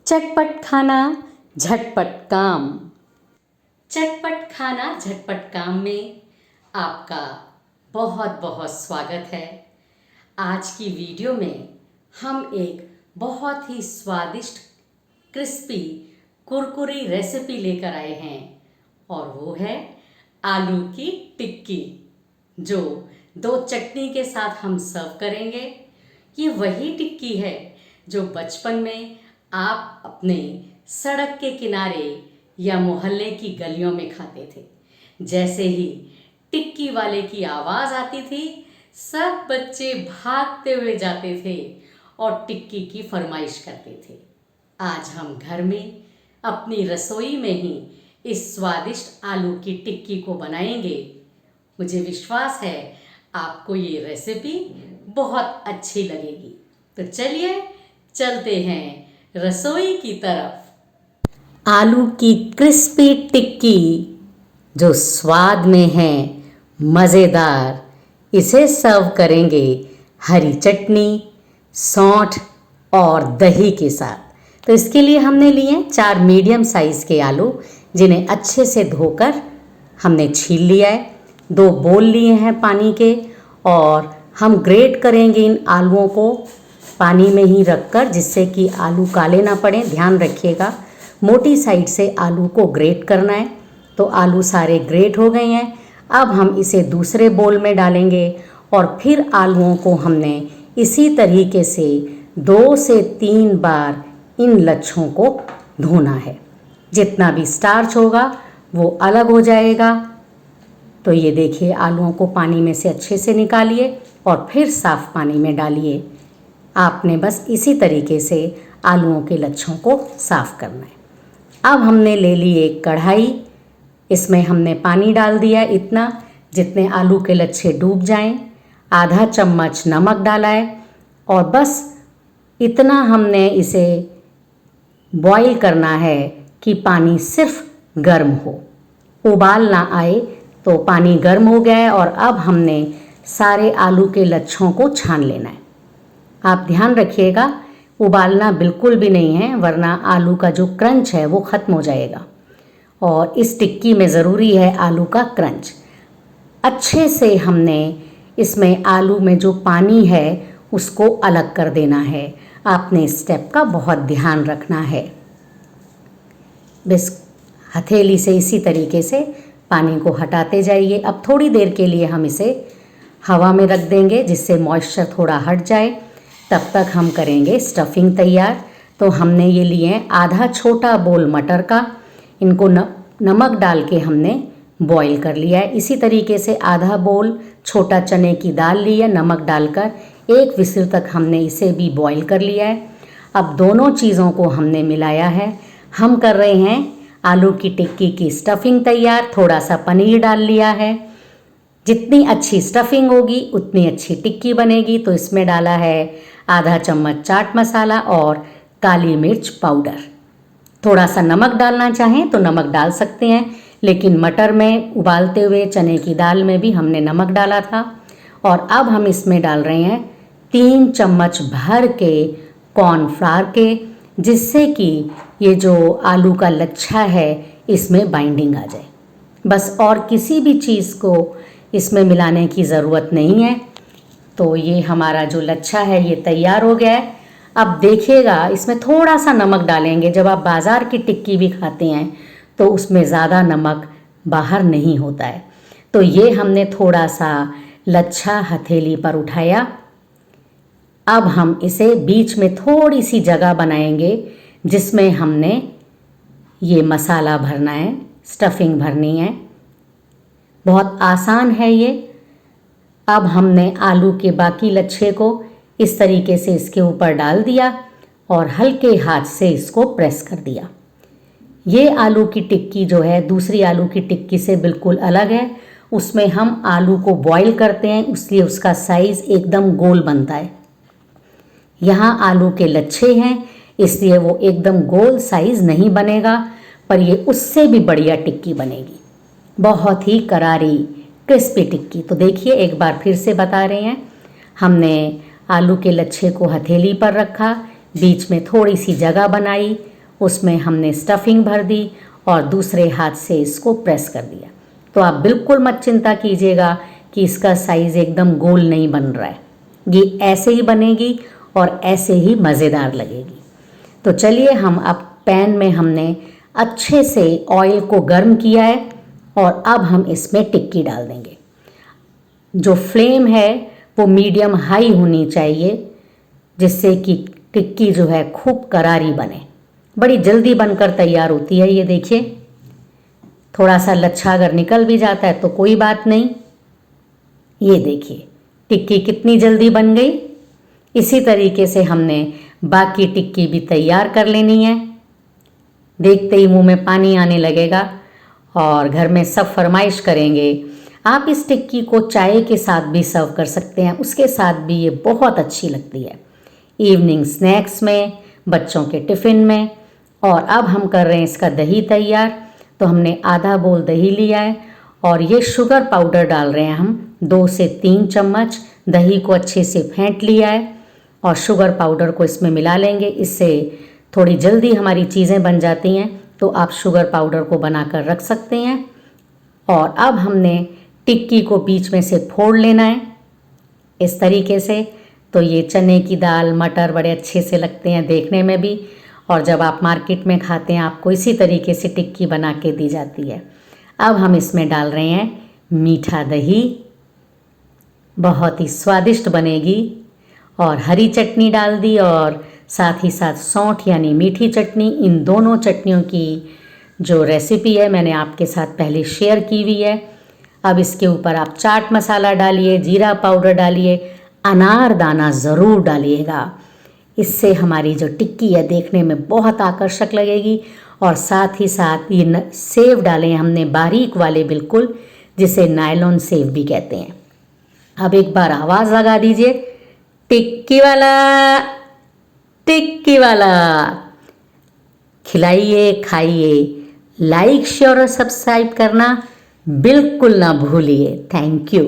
चटपट खाना झटपट काम। चटपट खाना झटपट काम में आपका बहुत बहुत स्वागत है। आज की वीडियो में हम एक बहुत ही स्वादिष्ट क्रिस्पी कुरकुरी रेसिपी लेकर आए हैं और वो है आलू की टिक्की, जो दो चटनी के साथ हम सर्व करेंगे। ये वही टिक्की है जो बचपन में आप अपने सड़क के किनारे या मोहल्ले की गलियों में खाते थे। जैसे ही टिक्की वाले की आवाज़ आती थी, सब बच्चे भागते हुए जाते थे और टिक्की की फरमाइश करते थे। आज हम घर में अपनी रसोई में ही इस स्वादिष्ट आलू की टिक्की को बनाएंगे। मुझे विश्वास है आपको ये रेसिपी बहुत अच्छी लगेगी। तो चलिए चलते हैं रसोई की तरफ। आलू की क्रिस्पी टिक्की जो स्वाद में है मज़ेदार, इसे सर्व करेंगे हरी चटनी, सौंठ और दही के साथ। तो इसके लिए हमने लिए 4 मीडियम साइज़ के आलू, जिन्हें अच्छे से धोकर हमने छील लिया है। 2 बोल लिए हैं पानी के और हम ग्रेट करेंगे इन आलूओं को पानी में ही रखकर, जिससे कि आलू काले ना पड़े। ध्यान रखिएगा, मोटी साइड से आलू को ग्रेट करना है। तो आलू सारे ग्रेट हो गए हैं। अब हम इसे दूसरे बोल में डालेंगे और फिर आलूओं को हमने इसी तरीके से 2 से 3 बार इन लच्छों को धोना है। जितना भी स्टार्च होगा वो अलग हो जाएगा। तो ये देखिए, आलूओं को पानी में से अच्छे से निकालिए और फिर साफ़ पानी में डालिए। आपने बस इसी तरीके से आलूओं के लच्छों को साफ़ करना है। अब हमने ले ली एक कढ़ाई, इसमें हमने पानी डाल दिया इतना जितने आलू के लच्छे डूब जाएं। आधा चम्मच नमक डाला है और बस इतना हमने इसे बॉईल करना है कि पानी सिर्फ गर्म हो, उबाल ना आए। तो पानी गर्म हो गया है और अब हमने सारे आलू के लच्छों को छान लेना है। आप ध्यान रखिएगा, उबालना बिल्कुल भी नहीं है, वरना आलू का जो क्रंच है वो ख़त्म हो जाएगा। और इस टिक्की में ज़रूरी है आलू का क्रंच। अच्छे से हमने इसमें आलू में जो पानी है उसको अलग कर देना है। आपने इस स्टेप का बहुत ध्यान रखना है। बस हथेली से इसी तरीके से पानी को हटाते जाइए। अब थोड़ी देर के लिए हम इसे हवा में रख देंगे, जिससे मॉइस्चर थोड़ा हट जाए। तब तक हम करेंगे स्टफिंग तैयार। तो हमने ये लिए आधा छोटा बोल मटर का, इनको नमक डाल के हमने बॉईल कर लिया है। इसी तरीके से आधा बोल छोटा चने की दाल ली है, नमक डालकर 1 विसिल तक हमने इसे भी बॉईल कर लिया है। अब दोनों चीज़ों को हमने मिलाया है। हम कर रहे हैं आलू की टिक्की की स्टफिंग तैयार। थोड़ा सा पनीर डाल लिया है। जितनी अच्छी स्टफिंग होगी उतनी अच्छी टिक्की बनेगी। तो इसमें डाला है आधा चम्मच चाट मसाला और काली मिर्च पाउडर। थोड़ा सा नमक डालना चाहें तो नमक डाल सकते हैं, लेकिन मटर में उबालते हुए चने की दाल में भी हमने नमक डाला था। और अब हम इसमें डाल रहे हैं 3 चम्मच भर के कॉर्नफ्लावर के, जिससे कि ये जो आलू का लच्छा है इसमें बाइंडिंग आ जाए। बस और किसी भी चीज़ को इसमें मिलाने की ज़रूरत नहीं है। तो ये हमारा जो लच्छा है ये तैयार हो गया है। अब देखिएगा, इसमें थोड़ा सा नमक डालेंगे। जब आप बाज़ार की टिक्की भी खाते हैं तो उसमें ज़्यादा नमक बाहर नहीं होता है। तो ये हमने थोड़ा सा लच्छा हथेली पर उठाया। अब हम इसे बीच में थोड़ी सी जगह बनाएंगे, जिसमें हमने ये मसाला भरना है, स्टफिंग भरनी है। बहुत आसान है ये। अब हमने आलू के बाकी लच्छे को इस तरीके से इसके ऊपर डाल दिया और हल्के हाथ से इसको प्रेस कर दिया। ये आलू की टिक्की जो है दूसरी आलू की टिक्की से बिल्कुल अलग है। उसमें हम आलू को बॉईल करते हैं, इसलिए उसका साइज़ एकदम गोल बनता है। यहाँ आलू के लच्छे हैं, इसलिए वो एकदम गोल साइज़ नहीं बनेगा, पर ये उससे भी बढ़िया टिक्की बनेगी। बहुत ही करारी क्रिस्पी टिक्की। तो देखिए, एक बार फिर से बता रहे हैं, हमने आलू के लच्छे को हथेली पर रखा, बीच में थोड़ी सी जगह बनाई उसमें हमने स्टफिंग भर दी और दूसरे हाथ से इसको प्रेस कर दिया। तो आप बिल्कुल मत चिंता कीजिएगा कि इसका साइज़ एकदम गोल नहीं बन रहा है, ये ऐसे ही बनेगी और ऐसे ही मज़ेदार लगेगी। तो चलिए हम अब पैन में हमने अच्छे से ऑयल को गर्म किया है और अब हम इसमें टिक्की डाल देंगे। जो फ्लेम है वो मीडियम हाई होनी चाहिए, जिससे कि टिक्की जो है खूब करारी बने। बड़ी जल्दी बनकर तैयार होती है ये, देखिए। थोड़ा सा लच्छा अगर निकल भी जाता है तो कोई बात नहीं। ये देखिए टिक्की कितनी जल्दी बन गई। इसी तरीके से हमने बाकी टिक्की भी तैयार कर लेनी है। देखते ही मुंह में पानी आने लगेगा और घर में सब फरमाइश करेंगे। आप इस टिक्की को चाय के साथ भी सर्व कर सकते हैं, उसके साथ भी ये बहुत अच्छी लगती है, इवनिंग स्नैक्स में, बच्चों के टिफ़िन में। और अब हम कर रहे हैं इसका दही तैयार। तो हमने आधा बोल दही लिया है और ये शुगर पाउडर डाल रहे हैं हम 2 से 3 चम्मच। दही को अच्छे से फेंट लिया है और शुगर पाउडर को इसमें मिला लेंगे। इससे थोड़ी जल्दी हमारी चीज़ें बन जाती हैं, तो आप शुगर पाउडर को बनाकर रख सकते हैं। और अब हमने टिक्की को बीच में से फोड़ लेना है इस तरीके से। तो ये चने की दाल, मटर बड़े अच्छे से लगते हैं देखने में भी, और जब आप मार्केट में खाते हैं आपको इसी तरीके से टिक्की बना के दी जाती है। अब हम इसमें डाल रहे हैं मीठा दही, बहुत ही स्वादिष्ट बनेगी। और हरी चटनी डाल दी और साथ ही साथ सौंठ यानी मीठी चटनी। इन दोनों चटनियों की जो रेसिपी है मैंने आपके साथ पहले शेयर की हुई है। अब इसके ऊपर आप चाट मसाला डालिए, जीरा पाउडर डालिए, अनारदाना ज़रूर डालिएगा। इससे हमारी जो टिक्की है देखने में बहुत आकर्षक लगेगी। और साथ ही साथ ये सेव डालें हमने, बारीक वाले बिल्कुल, जिसे नायलॉन सेव भी कहते हैं। अब एक बार आवाज़ लगा दीजिए, टिक्की वाला, टिक्की वाला। खिलाइए, खाइए, लाइक शेयर और सब्सक्राइब करना बिल्कुल ना भूलिए। Thank you.